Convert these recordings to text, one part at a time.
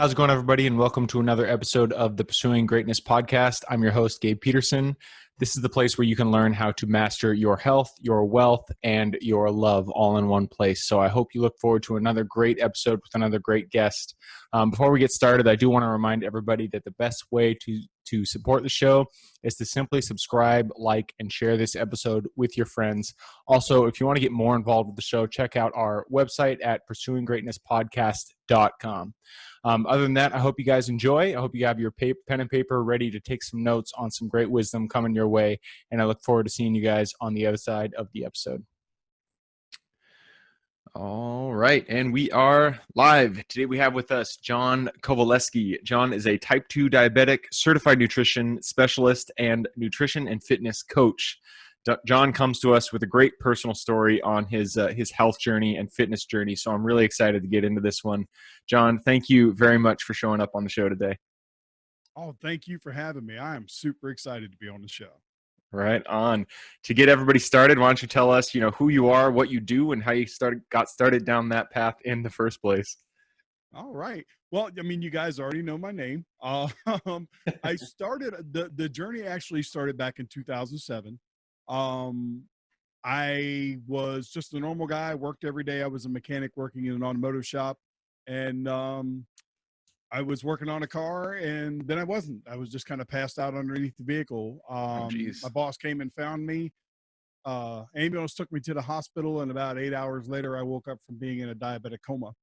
How's it going, everybody? And welcome to another episode of the Pursuing Greatness podcast. I'm your host, Gabe Peterson. This is the place where you can learn how to master your health, your wealth, and your love all in one place. So I hope you look forward to another great episode with another great guest. Before we get started, I do want to remind everybody that the best way to support the show is to simply subscribe, like, and share this episode with your friends. Also, if you want to get more involved with the show, check out our website at pursuinggreatnesspodcast.com. Other than that, I hope you guys enjoy. I hope you have your pen and paper ready to take some notes on some great wisdom coming your way. And I look forward to seeing you guys on the other side of the episode. All right. And we are live. Today we have with us John Kovaleski. John is a type 2 diabetic, certified nutrition specialist, and nutrition and fitness coach. John comes to us with a great personal story on his health journey and fitness journey. So I'm really excited to get into this one. John, thank you very much for showing up on the show today. Oh, thank you for having me. I am super excited to be on the show. Right on. To get everybody started, why don't you tell us, who you are, what you do, and how you got started down that path in the first place? All right. Well, I mean, you guys already know my name. I started the journey actually started back in 2007. I was just a normal guy, worked every day. I was a mechanic working in an automotive shop, and I was working on a car, and then I wasn't. I was just kind of passed out underneath the vehicle. My boss came and found me. Ambulance took me to the hospital, and about 8 hours later, I woke up from being in a diabetic coma.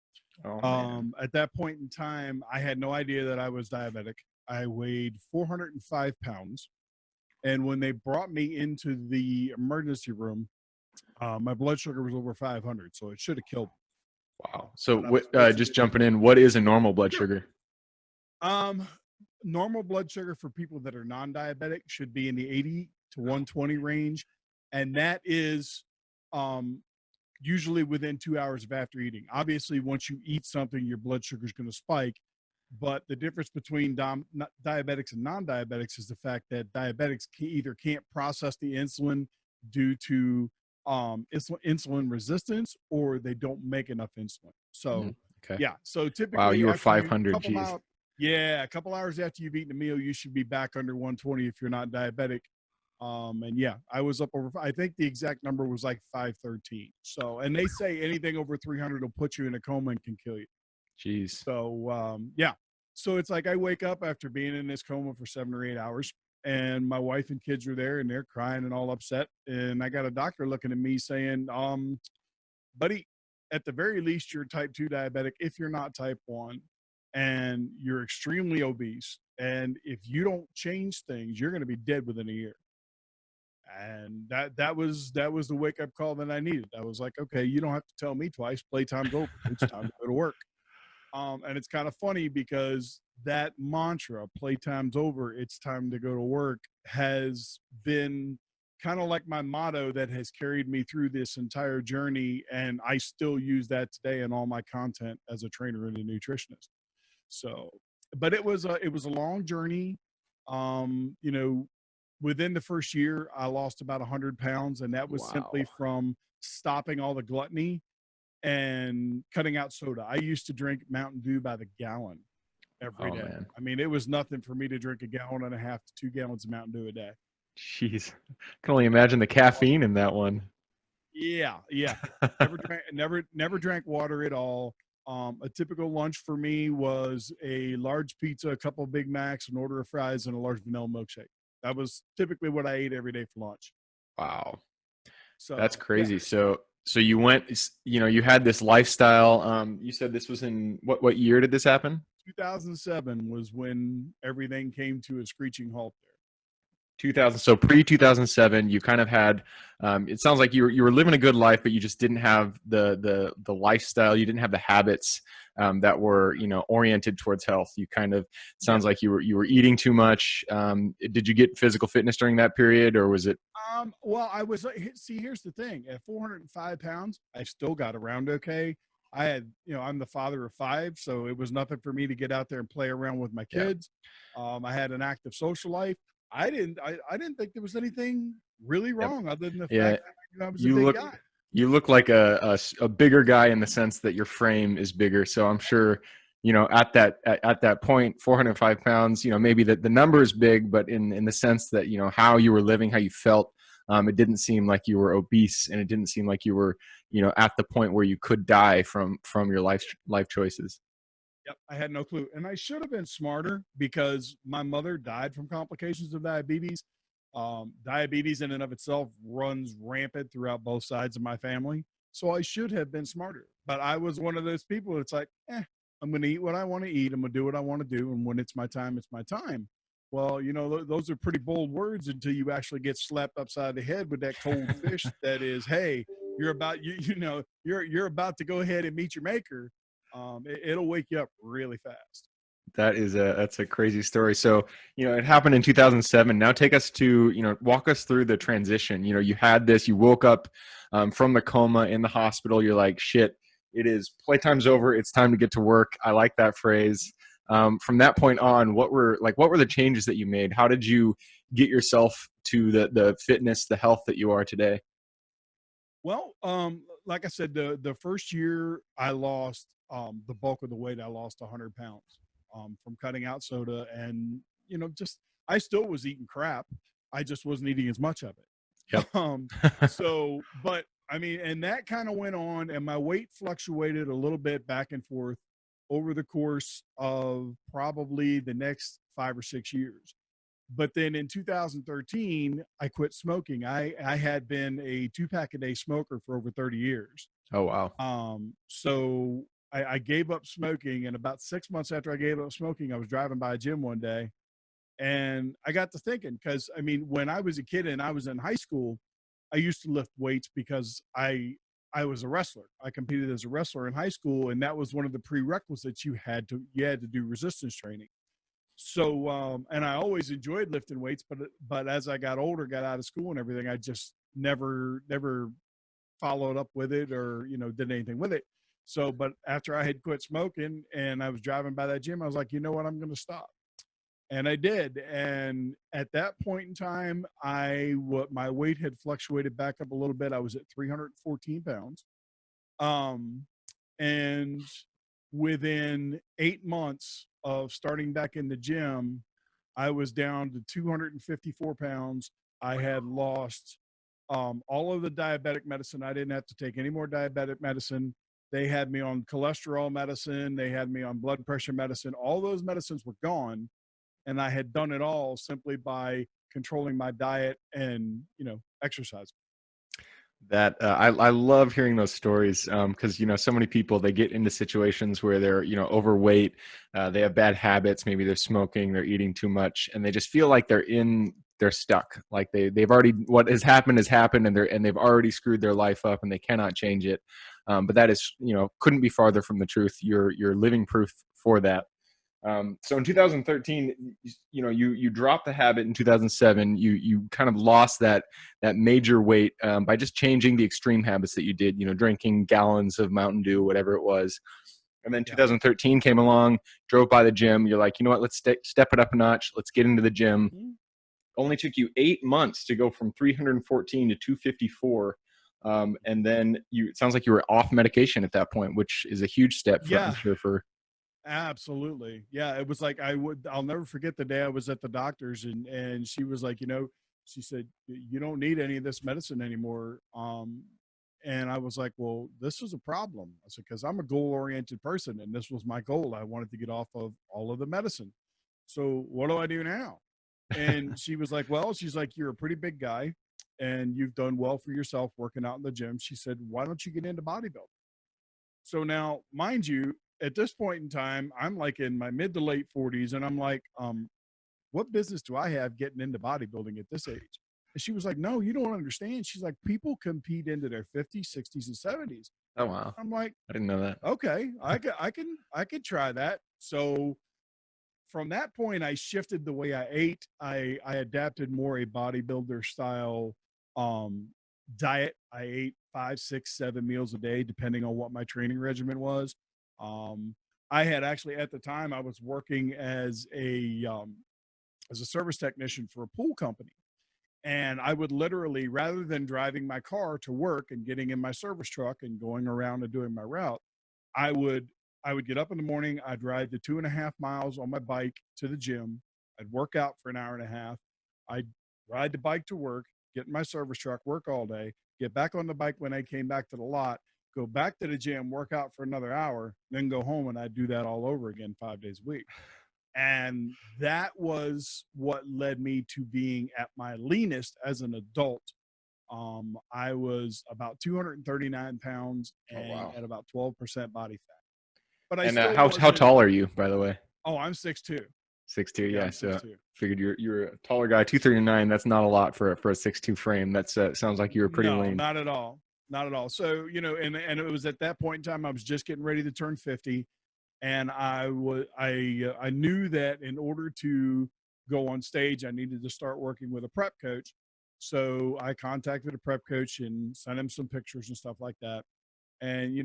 At that point in time, I had no idea that I was diabetic. I weighed 405 pounds. And when they brought me into the emergency room, my blood sugar was over 500, so it should have killed me. Wow. So just jumping in, what is a normal blood sugar? Normal blood sugar for people that are non-diabetic should be in the 80 to 120 range. And that is usually within 2 hours of after eating. Obviously, once you eat something, your blood sugar is going to spike. But the difference between diabetics and non-diabetics is the fact that diabetics either can't process the insulin due to insulin resistance, or they don't make enough insulin. So, yeah. So typically, wow, you were 500. A couple hours after you've eaten a meal, you should be back under 120 if you're not diabetic. And yeah, I was up over, I think the exact number was like 513. So, and they say anything over 300 will put you in a coma and can kill you. Jeez. So, yeah. So it's like I wake up after being in this coma for 7 or 8 hours, and my wife and kids are there, and they're crying and all upset. And I got a doctor looking at me saying, buddy, at the very least, you're type 2 diabetic if you're not type 1, and you're extremely obese. And if you don't change things, you're going to be dead within a year. And that was the wake-up call that I needed. I was like, okay, you don't have to tell me twice. Playtime's over. It's time to go to work. And it's kind of funny because that mantra, playtime's over, it's time to go to work, has been kind of like my motto that has carried me through this entire journey. And I still use that today in all my content as a trainer and a nutritionist. So, but it was a long journey. Within the first year, I lost about 100 pounds, and that was simply from stopping all the gluttony and cutting out soda. I used to drink Mountain Dew by the gallon every day. Man. I mean, it was nothing for me to drink 1.5 gallons to 2 gallons of Mountain Dew a day. Jeez, I can only imagine the caffeine in that one. Yeah. Never drank water at all. A typical lunch for me was a large pizza, a couple of Big Macs, an order of fries, and a large vanilla milkshake. That was typically what I ate every day for lunch. Wow. So that's crazy. Yeah. So you went, you had this lifestyle. You said this was in what year did this happen? 2007 was when everything came to a screeching halt there. 2000. So pre-2007, you kind of had, it sounds like you were living a good life, but you just didn't have the lifestyle. You didn't have the habits that were, oriented towards health. You kind of, sounds like you were eating too much. Did you get physical fitness during that period, or was it? Well, I was, here's the thing. At 405 pounds, I still got around okay. I had, I'm the father of 5, so it was nothing for me to get out there and play around with my kids. Yeah. I had an active social life. I didn't think there was anything really wrong other than the fact that I was a big guy. You look like a bigger guy in the sense that your frame is bigger. So I'm sure at that point, 405 pounds, maybe the number is big, but in the sense that, how you were living, how you felt, it didn't seem like you were obese, and it didn't seem like you were, at the point where you could die from your life choices. Yep, I had no clue. And I should have been smarter because my mother died from complications of diabetes. Diabetes in and of itself runs rampant throughout both sides of my family. So I should have been smarter. But I was one of those people that's like, I'm going to eat what I want to eat. I'm going to do what I want to do. And when it's my time, it's my time. Well, those are pretty bold words until you actually get slapped upside the head with that cold fish that is, hey, you're about to go ahead and meet your maker. It'll wake you up really fast. That's a crazy story. So, it happened in 2007. Now take us to, walk us through the transition. You had this, you woke up from the coma in the hospital. You're like, shit, it is playtime's over. It's time to get to work. I like that phrase. From that point on, what were the changes that you made? How did you get yourself to the fitness, the health that you are today? Well, like I said, the first year I lost the bulk of the weight. I lost 100 pounds from cutting out soda, and just I still was eating crap. I just wasn't eating as much of it. Yep. But I mean, and that kind of went on, and my weight fluctuated a little bit back and forth over the course of probably the next 5 or 6 years. But then in 2013, I quit smoking. I had been a 2-pack a day smoker for over 30 years. Oh, wow. So I gave up smoking, and about 6 months after I gave up smoking, I was driving by a gym one day, and I got to thinking, because I mean, when I was a kid and I was in high school, I used to lift weights because I was a wrestler. I competed as a wrestler in high school, and that was one of the prerequisites you had to do resistance training. So, and I always enjoyed lifting weights, but as I got older, got out of school and everything, I just never followed up with it, or did anything with it. So, but after I had quit smoking and I was driving by that gym, I was like, you know what, I'm going to stop. And I did. And at that point in time, my weight had fluctuated back up a little bit. I was at 314 pounds. Um, and within 8 months of starting back in the gym, I was down to 254 pounds. I had lost all of the diabetic medicine. I didn't have to take any more diabetic medicine. They had me on cholesterol medicine. They had me on blood pressure medicine. All those medicines were gone. And I had done it all simply by controlling my diet and, exercise. That I love hearing those stories, because so many people, they get into situations where they're overweight, they have bad habits, maybe they're smoking, they're eating too much, and they just feel like they're stuck, like they've already, what has happened, and they've already screwed their life up and they cannot change it. But that is, couldn't be farther from the truth. You're living proof for that. So in 2013, you dropped the habit. In 2007, you kind of lost that major weight by just changing the extreme habits that you did, drinking gallons of Mountain Dew, whatever it was. And then 2013 came along, drove by the gym. You're like, you know what, let's step it up a notch. Let's get into the gym. Mm-hmm. Only took you 8 months to go from 314 to 254. And then it sounds like you were off medication at that point, which is a huge step for, I'm sure, for. Absolutely. Yeah. It was like, I'll never forget the day I was at the doctor's, and she was like, she said, you don't need any of this medicine anymore. And I was like, well, this is a problem. I said, cause I'm a goal oriented person, and this was my goal. I wanted to get off of all of the medicine. So what do I do now? And she was like, well, she's like, you're a pretty big guy and you've done well for yourself working out in the gym. She said, why don't you get into bodybuilding? So now, mind you, at this point in time, I'm like in my mid to late 40s, and I'm like, what business do I have getting into bodybuilding at this age? And she was like, no, you don't understand. She's like, people compete into their 50s, 60s, and 70s. Oh, wow. I'm like, I didn't know that. Okay, I could try that. So from that point, I shifted the way I ate. I adapted more a bodybuilder style diet. I ate 5, 6, 7 meals a day, depending on what my training regimen was. I had actually, at the time, I was working as a service technician for a pool company. And I would literally, rather than driving my car to work and getting in my service truck and going around and doing my route, I would I would get up in the morning. I'd ride the 2.5 miles on my bike to the gym. I'd work out for an hour and a half. I'd ride the bike to work, get in my service truck, work all day, get back on the bike when I came back to the lot, go back to the gym, work out for another hour, then go home. And I'd do that all over again 5 days a week. And that was what led me to being at my leanest as an adult. I was about 239 pounds Oh, and wow. at about 12% body fat. But I And still how wasn't. tall are you, by the way? Oh, I'm 6'2". 6'2", Yeah, yeah. I'm So 6'2". figured you're a taller guy. 239. That's not a lot for a 6'2" frame. That's sounds like you were pretty No, lean. not at all. Not at all. So, and it was at that point in time, I was just getting ready to turn 50. And I knew that in order to go on stage, I needed to start working with a prep coach. So I contacted a prep coach and sent him some pictures and stuff like that. And,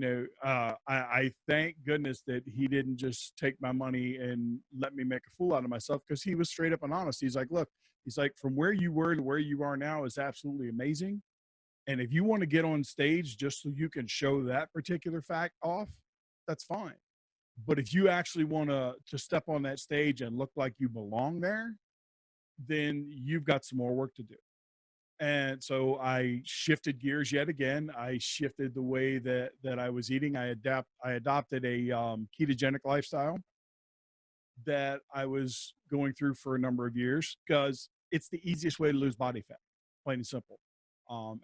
I thank goodness that he didn't just take my money and let me make a fool out of myself, because he was straight up and honest. He's like, look, he's like, from where you were to where you are now is absolutely amazing. And if you want to get on stage just so you can show that particular fact off, that's fine. But if you actually want to step on that stage and look like you belong there, then you've got some more work to do. And so I shifted gears yet again. I shifted the way that I was eating. I adopted a ketogenic lifestyle that I was going through for a number of years, because it's the easiest way to lose body fat, plain and simple.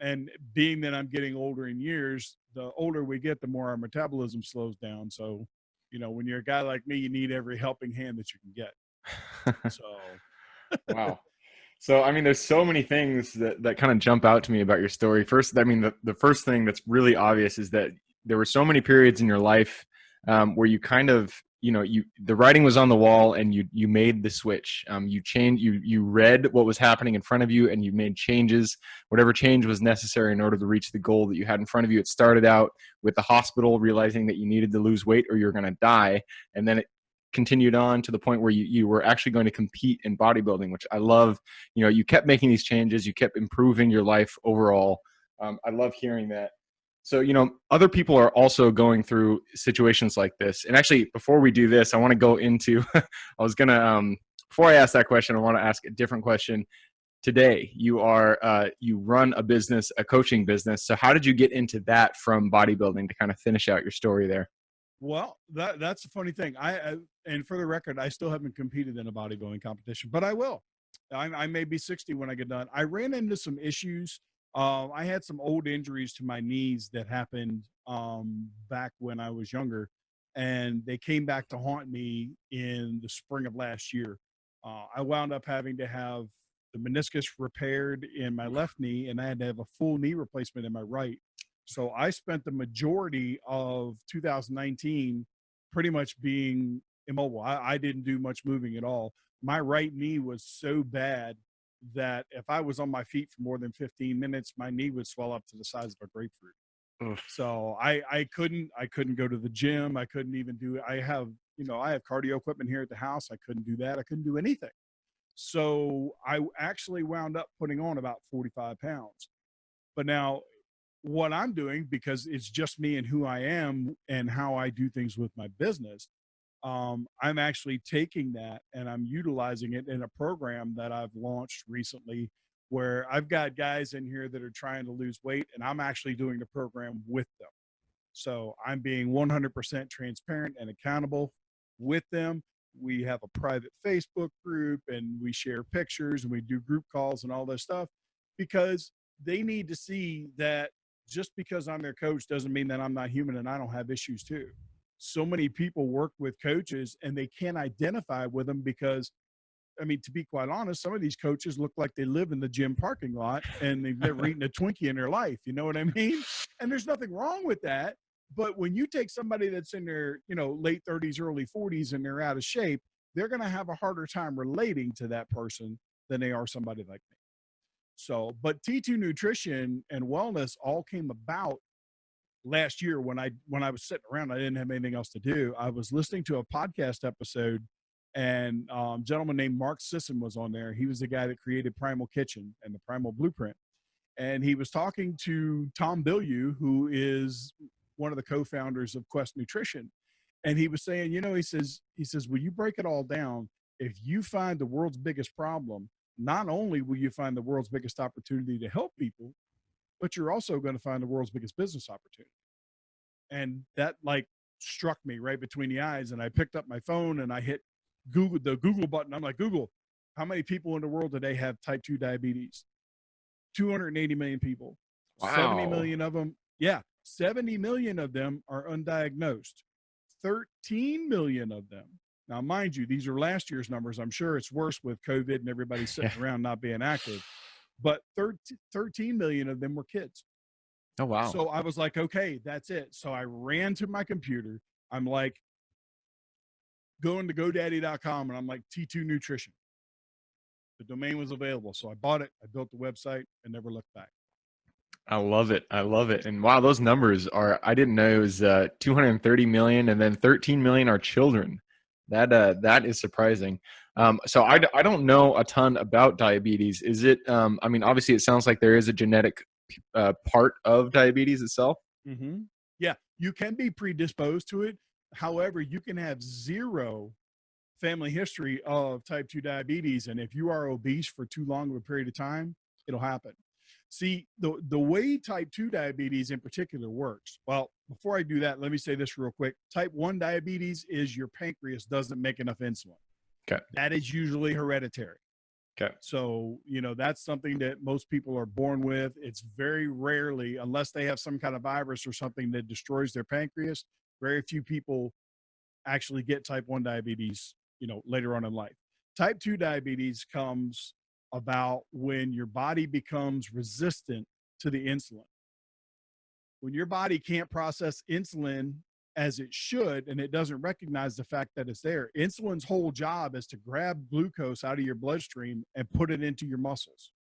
And being that I'm getting older in years, the older we get, the more our metabolism slows down. So, when you're a guy like me, you need every helping hand that you can get. So, Wow. So, I mean, there's so many things that kind of jump out to me about your story. First, I mean, the first thing that's really obvious is that there were so many periods in your life where you kind of, the writing was on the wall and you made the switch. You changed, you read what was happening in front of you and you made changes, whatever change was necessary in order to reach the goal that you had in front of you. It started out with the hospital realizing that you needed to lose weight or you're going to die. And then it continued on to the point where you were actually going to compete in bodybuilding, which I love. You kept making these changes, you kept improving your life overall. I love hearing that. So, other people are also going through situations like this. And actually, before we do this, I want to go into, I was going to, before I ask that question, I want to ask a different question. Today, you run a business, a coaching business. So how did you get into that from bodybuilding to kind of finish out your story there? well, that's a funny thing. And for the record, I still haven't competed in a bodybuilding competition, but I will. I may be 60 when I get done. I ran into some issues. I had some old injuries to my knees that happened back when I was younger, and they came back to haunt me in the spring of last year. I wound up having to have the meniscus repaired in my left knee, and I had to have a full knee replacement in my right. So I spent the majority of 2019 pretty much being immobile. I didn't do much moving at all. My right knee was so bad that if I was on my feet for more than 15 minutes, my knee would swell up to the size of a grapefruit. Oof. So I couldn't go to the gym. I couldn't even do, I have cardio equipment here at the house. I couldn't do that. I couldn't do anything. So I actually wound up putting on about 45 pounds. But now what I'm doing, because it's just me and who I am and how I do things with my business, I'm actually taking that and I'm utilizing it in a program that I've launched recently, where I've got guys in here that are trying to lose weight and I'm actually doing the program with them. So I'm being 100% transparent and accountable with them. We have a private Facebook group and we share pictures and we do group calls and all this stuff, because they need to see that just because I'm their coach doesn't mean that I'm not human and I don't have issues too. So many people work with coaches and they can't identify with them because, I mean, to be quite honest, some of these coaches look like they live in the gym parking lot and they've never eaten a Twinkie in their life. You know what I mean? And there's nothing wrong with that. But when you take somebody that's in their, late 30s, early 40s, and they're out of shape, they're going to have a harder time relating to that person than they are somebody like me. So, but T2 nutrition and wellness all came about last year when I was sitting around. I didn't have anything else to do. I was listening to a podcast episode, and a gentleman named Mark Sisson was on there. He was the guy that created Primal Kitchen and the Primal Blueprint. And he was talking to Tom Bilyeu, who is one of the co-founders of Quest Nutrition. And he was saying, he says, when you break it all down, if you find the world's biggest problem, not only will you find the world's biggest opportunity to help people, but you're also going to find the world's biggest business opportunity. And that like struck me right between the eyes. And I picked up my phone and I hit the Google button. I'm like, Google, how many people in the world today have type 2 diabetes? 280 million people. Wow. 70 million of them. Yeah. 70 million of them are undiagnosed. 13 million of them. Now, mind you, these are last year's numbers. I'm sure it's worse with COVID and everybody sitting around not being active. But 13 million of them were kids. Oh, wow. So I was like, okay, that's it. So I ran to my computer. I'm like going to GoDaddy.com and I'm like T2 Nutrition. The domain was available. So I bought it. I built the website and never looked back. I love it. I love it. And wow, those numbers are, I didn't know it was 230 million and then 13 million are children. That is surprising. So I don't know a ton about diabetes. Is it, I mean, obviously it sounds like there is a genetic part of diabetes itself. Mm-hmm. Yeah, you can be predisposed to it. However, you can have zero family history of type 2 diabetes. And if you are obese for too long of a period of time, it'll happen. See, the way type 2 diabetes in particular works. Well, before I do that, let me say this real quick. Type 1 diabetes is your pancreas doesn't make enough insulin. Okay. That is usually hereditary. Okay. So, that's something that most people are born with. It's very rarely, unless they have some kind of virus or something that destroys their pancreas, very few people actually get type 1 diabetes, later on in life. Type 2 diabetes comes about when your body becomes resistant to the insulin. When your body can't process insulin as it should, and it doesn't recognize the fact that it's there. Insulin's whole job is to grab glucose out of your bloodstream and put it into your muscles.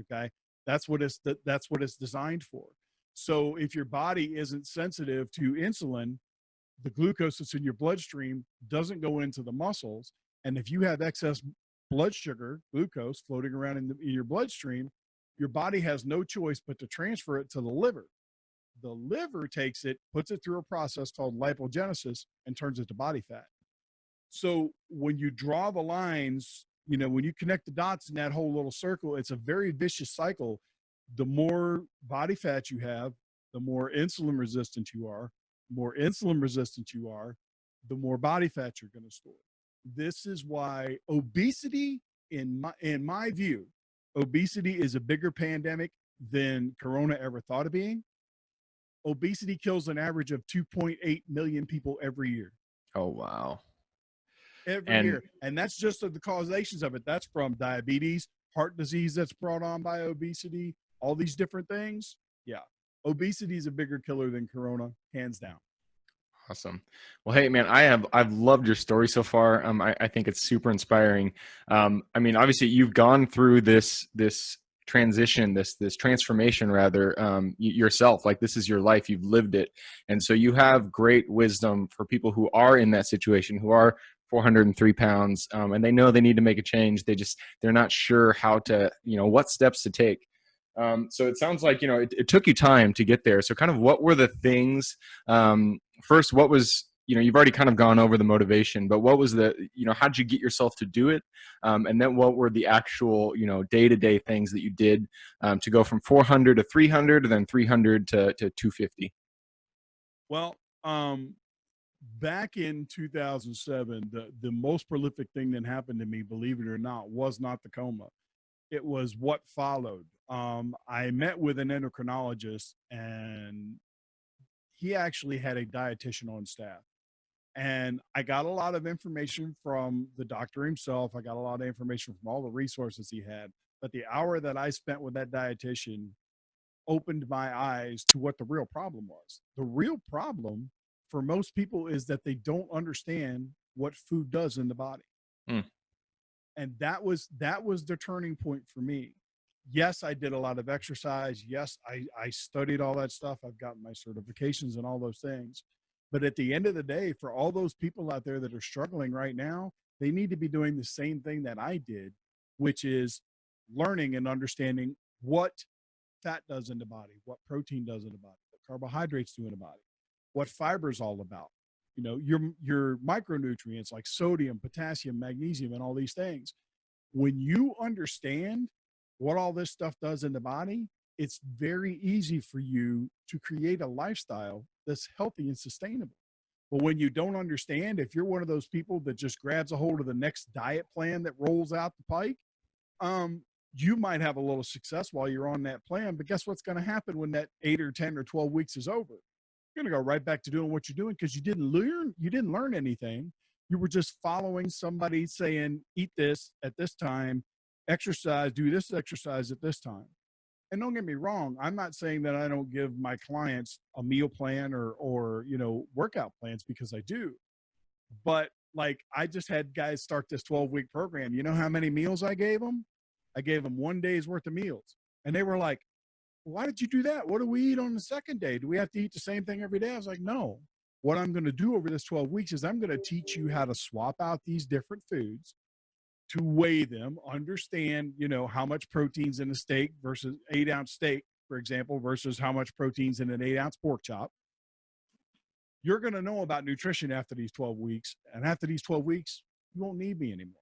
Okay. That's what it's designed for. So if your body isn't sensitive to insulin, the glucose that's in your bloodstream doesn't go into the muscles. And if you have excess blood sugar, glucose floating around in your bloodstream, your body has no choice but to transfer it to the liver. The liver takes it, puts it through a process called lipogenesis, and turns it to body fat. So when you draw the lines, when you connect the dots in that whole little circle, it's a very vicious cycle. The more body fat you have, the more insulin resistant you are. The more insulin resistant you are, the more body fat you're going to store. This is why obesity, in my view, obesity is a bigger pandemic than Corona ever thought of being. Obesity kills an average of 2.8 million people every year. Oh, wow. Every year. And that's just the causations of it. That's from diabetes, heart disease that's brought on by obesity, all these different things. Yeah. Obesity is a bigger killer than Corona, hands down. Awesome. Well, hey, man, I've loved your story so far. I think it's super inspiring. I mean, obviously, you've gone through this transition, this transformation, rather, yourself. Like, this is your life. You've lived it, and so you have great wisdom for people who are in that situation, who are 403 pounds, and they know they need to make a change. They're not sure how to, what steps to take. So it sounds like, it took you time to get there. So kind of what were the things, first, what was, you've already kind of gone over the motivation, but what was how did you get yourself to do it? And then what were the actual, day-to-day things that you did to go from 400 to 300 and then 300 to 250? Well, back in 2007, the most prolific thing that happened to me, believe it or not, was not the coma. It was what followed. I met with an endocrinologist, and he actually had a dietitian on staff. And I got a lot of information from the doctor himself. I got a lot of information from all the resources he had. But the hour that I spent with that dietitian opened my eyes to what the real problem was. The real problem for most people is that they don't understand what food does in the body. Mm. And that was the turning point for me. Yes, I did a lot of exercise. Yes, I studied all that stuff. I've gotten my certifications and all those things. But at the end of the day, for all those people out there that are struggling right now, they need to be doing the same thing that I did, which is learning and understanding what fat does in the body, what protein does in the body, what carbohydrates do in the body, what fiber is all about. your micronutrients like sodium, potassium, magnesium, and all these things. When you understand what all this stuff does in the body, it's very easy for you to create a lifestyle that's healthy and sustainable. But when you don't understand, if you're one of those people that just grabs a hold of the next diet plan that rolls out the pike, um, you might have a little success while you're on that plan. But guess what's going to happen when that 8 or 10 or 12 weeks is over? You're going to go right back to doing what you're doing because you didn't learn anything. You were just following somebody saying, eat this at this time, exercise, do this exercise at this time. And don't get me wrong, I'm not saying that I don't give my clients a meal plan or workout plans, because I do. But like, I just had guys start this 12-week program. You know how many meals I gave them? I gave them 1 day's worth of meals. And they were like, why did you do that? What do we eat on the second day? Do we have to eat the same thing every day? I was like, no. What I'm going to do over this 12 weeks is I'm going to teach you how to swap out these different foods, to weigh them, understand, how much protein's in a steak versus 8-ounce steak, for example, versus how much protein's in an 8-ounce pork chop. You're going to know about nutrition after these 12 weeks. And after these 12 weeks, you won't need me anymore.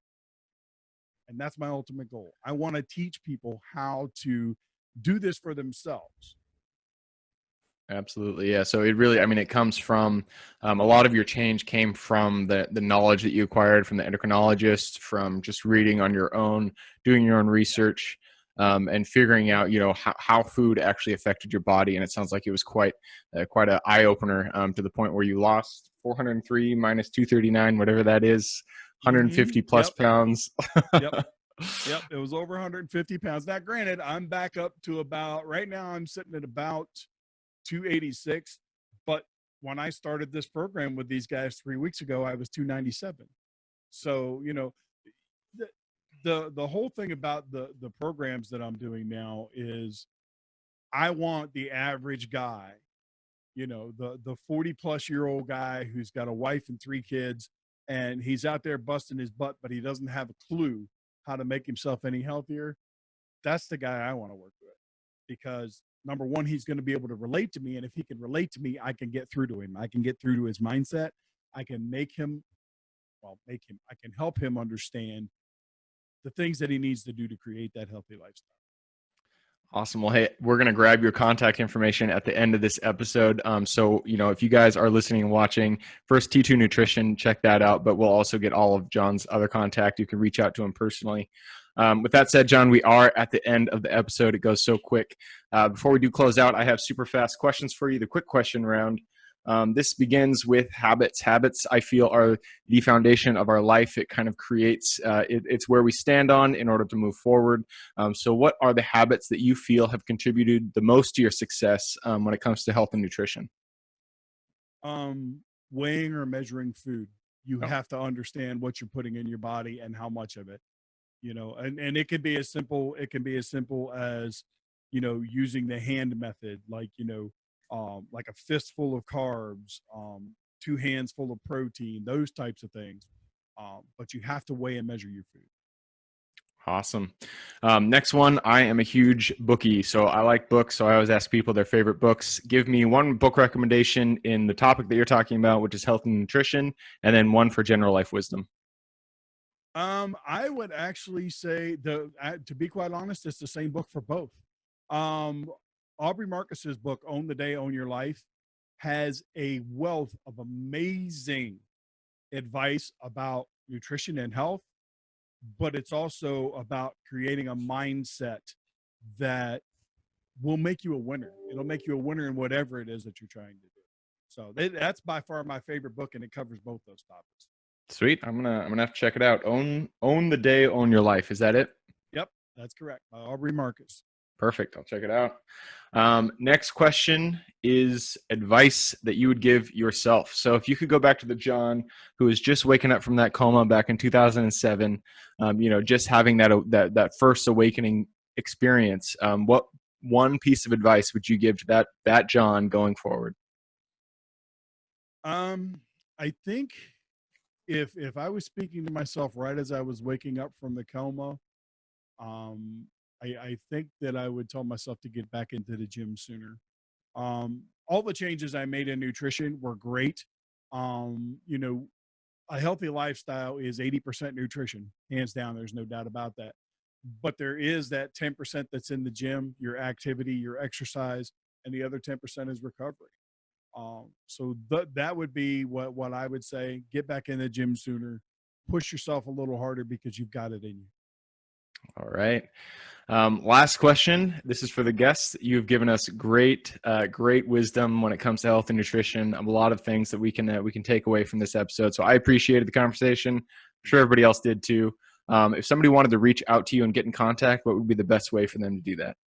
And that's my ultimate goal. I want to teach people how to do this for themselves. Absolutely. Yeah. So it really, I mean, it comes from a lot of your change came from the knowledge that you acquired from the endocrinologist, from just reading on your own, doing your own research, and figuring out, how food actually affected your body. And it sounds like it was quite an eye opener, to the point where you lost 403 minus 239, whatever that is, 150 plus pounds. Yep. Yep. It was over 150 pounds. Now, granted, I'm back up to right now I'm sitting at about 286. But when I started this program with these guys 3 weeks ago, I was 297. So, the whole thing about the programs that I'm doing now is I want the average guy, the 40-plus-year-old guy who's got a wife and 3 kids, and he's out there busting his butt, but he doesn't have a clue how to make himself any healthier. That's the guy I want to work with, because number one, he's going to be able to relate to me. And if he can relate to me, I can get through to him. I can get through to his mindset. I can I can help him understand the things that he needs to do to create that healthy lifestyle. Awesome. Well, hey, we're going to grab your contact information at the end of this episode. So, if you guys are listening and watching, first T2 Nutrition, check that out. But we'll also get all of John's other contact. You can reach out to him personally. With that said, John, we are at the end of the episode. It goes so quick. Before we do close out, I have super fast questions for you, the quick question round. This begins with habits. Habits, I feel, are the foundation of our life. It kind of creates, it's where we stand on in order to move forward. So what are the habits that you feel have contributed the most to your success when it comes to health and nutrition? Weighing or measuring food. You have to understand what you're putting in your body and how much of it. And it can be as simple as, using the hand method, like a fistful of carbs, 2 hands full of protein, those types of things. But you have to weigh and measure your food. Awesome. Next one, I am a huge bookie. So I like books. So I always ask people their favorite books. Give me one book recommendation in the topic that you're talking about, which is health and nutrition, and then one for general life wisdom. I would actually say to be quite honest, it's the same book for both. Aubrey Marcus's book, Own the Day, Own Your Life, has a wealth of amazing advice about nutrition and health, but it's also about creating a mindset that will make you a winner. It'll make you a winner in whatever it is that you're trying to do. So that's by far my favorite book, and it covers both those topics. Sweet. I'm gonna have to check it out. Own the Day, Own Your Life. Is that it? Yep, that's correct. By Aubrey Marcus. Perfect. I'll check it out. Next question is advice that you would give yourself. So if you could go back to the John who was just waking up from that coma back in 2007, just having that first awakening experience, what one piece of advice would you give to that John going forward? I think if I was speaking to myself right as I was waking up from the coma, I think that I would tell myself to get back into the gym sooner. All the changes I made in nutrition were great. You know, a healthy lifestyle is 80% nutrition, hands down. There's no doubt about that. But there is that 10% that's in the gym, your activity, your exercise, and the other 10% is recovery. So that would be what I would say. Get back in the gym sooner, push yourself a little harder because you've got it in you. All right. Last question. This is for the guests. You've given us great wisdom when it comes to health and nutrition. A lot of things that we can take away from this episode. So I appreciated the conversation. I'm sure everybody else did too. If somebody wanted to reach out to you and get in contact, what would be the best way for them to do that?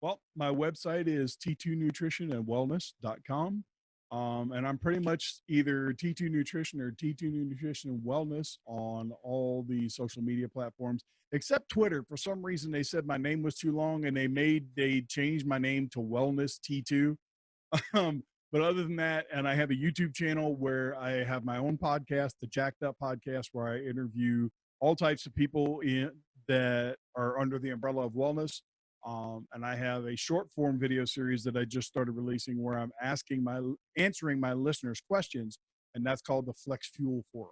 Well, my website is t2nutritionandwellness.com. And I'm pretty much either T2 Nutrition or T2 Nutrition and Wellness on all the social media platforms, except Twitter. For some reason, they said my name was too long and they changed my name to Wellness T2. But other than that, and I have a YouTube channel where I have my own podcast, the Jacked Up Podcast, where I interview all types of people that are under the umbrella of wellness. And I have a short form video series that I just started releasing where I'm answering my listeners' questions, and that's called the Flex Fuel Forum.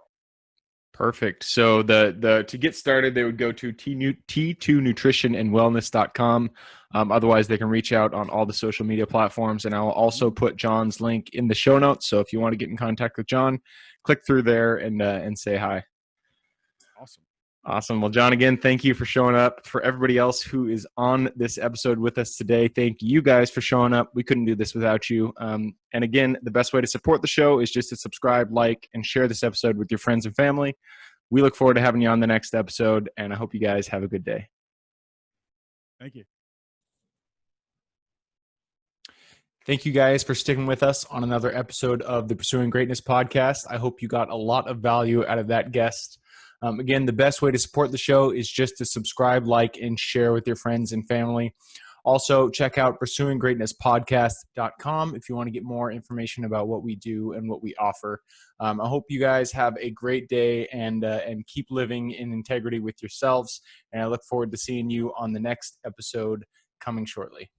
Perfect. So the to get started, they would go to t2nutritionandwellness.com. Otherwise, they can reach out on all the social media platforms, and I'll also put John's link in the show notes. So if you want to get in contact with John, click through there and say hi. Awesome. Well, John, again, thank you for showing up. For everybody else who is on this episode with us today, thank you guys for showing up. We couldn't do this without you. And again, the best way to support the show is just to subscribe, like, and share this episode with your friends and family. We look forward to having you on the next episode, and I hope you guys have a good day. Thank you. Thank you guys for sticking with us on another episode of the Pursuing Greatness podcast. I hope you got a lot of value out of that guest. Again, the best way to support the show is just to subscribe, like, and share with your friends and family. Also, check out pursuinggreatnesspodcast.com if you want to get more information about what we do and what we offer. I hope you guys have a great day and keep living in integrity with yourselves. And I look forward to seeing you on the next episode coming shortly.